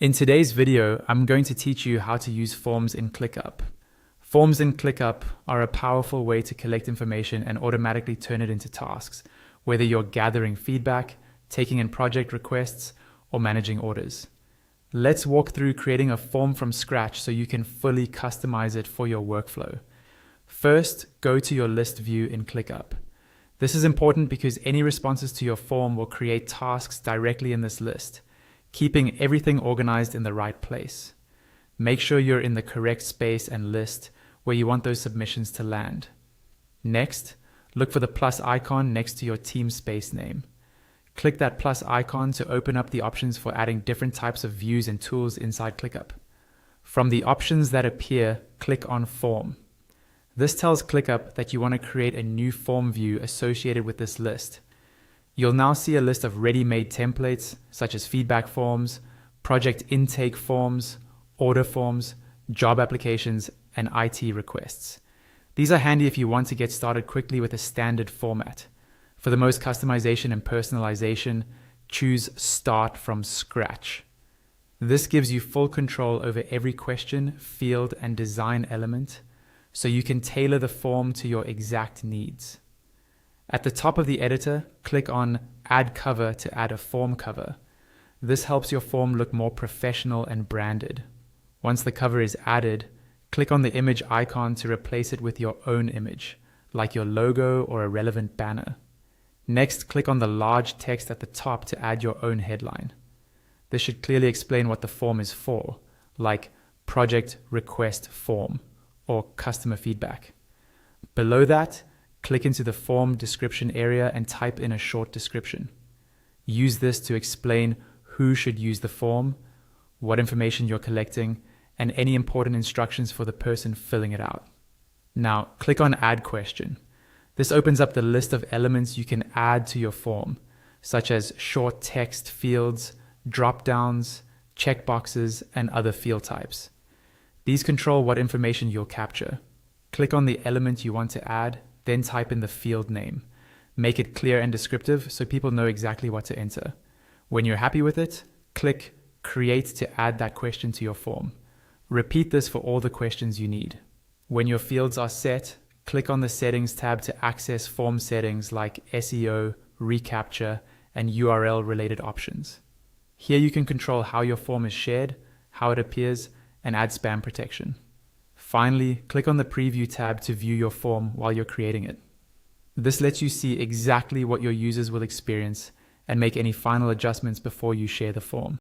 In today's video, I'm going to teach you how to use forms in ClickUp. Forms in ClickUp are a powerful way to collect information and automatically turn it into tasks, whether you're gathering feedback, taking in project requests, or managing orders. Let's walk through creating a form from scratch so you can fully customize it for your workflow. First, go to your list view in ClickUp. This is important because any responses to your form will create tasks directly in this list, keeping everything organized in the right place. Make sure you're in the correct space and list where you want those submissions to land. Next, look for the plus icon next to your team space name. Click that plus icon to open up the options for adding different types of views and tools inside ClickUp. From the options that appear, click on Form. This tells ClickUp that you want to create a new form view associated with this list. You'll now see a list of ready-made templates such as feedback forms, project intake forms, order forms, job applications, and IT requests. These are handy if you want to get started quickly with a standard format. For the most customization and personalization, choose Start from Scratch. This gives you full control over every question, field, and design element, so you can tailor the form to your exact needs. At the top of the editor, click on Add Cover to add a form cover. This helps your form look more professional and branded. Once the cover is added, click on the image icon to replace it with your own image, like your logo or a relevant banner. Next, click on the large text at the top to add your own headline. This should clearly explain what the form is for, like Project Request Form or Customer Feedback. Below that, click into the form description area and type in a short description. Use this to explain who should use the form, what information you're collecting, and any important instructions for the person filling it out. Now, click on Add Question. This opens up the list of elements you can add to your form, such as short text fields, drop-downs, checkboxes, and other field types. These control what information you'll capture. Click on the element you want to add, then type in the field name. Make it clear and descriptive so people know exactly what to enter. When you're happy with it, click Create to add that question to your form. Repeat this for all the questions you need. When your fields are set, click on the Settings tab to access form settings like SEO, reCAPTCHA, and URL-related options. Here you can control how your form is shared, how it appears, and add spam protection. Finally, click on the Preview tab to view your form while you're creating it. This lets you see exactly what your users will experience and make any final adjustments before you share the form.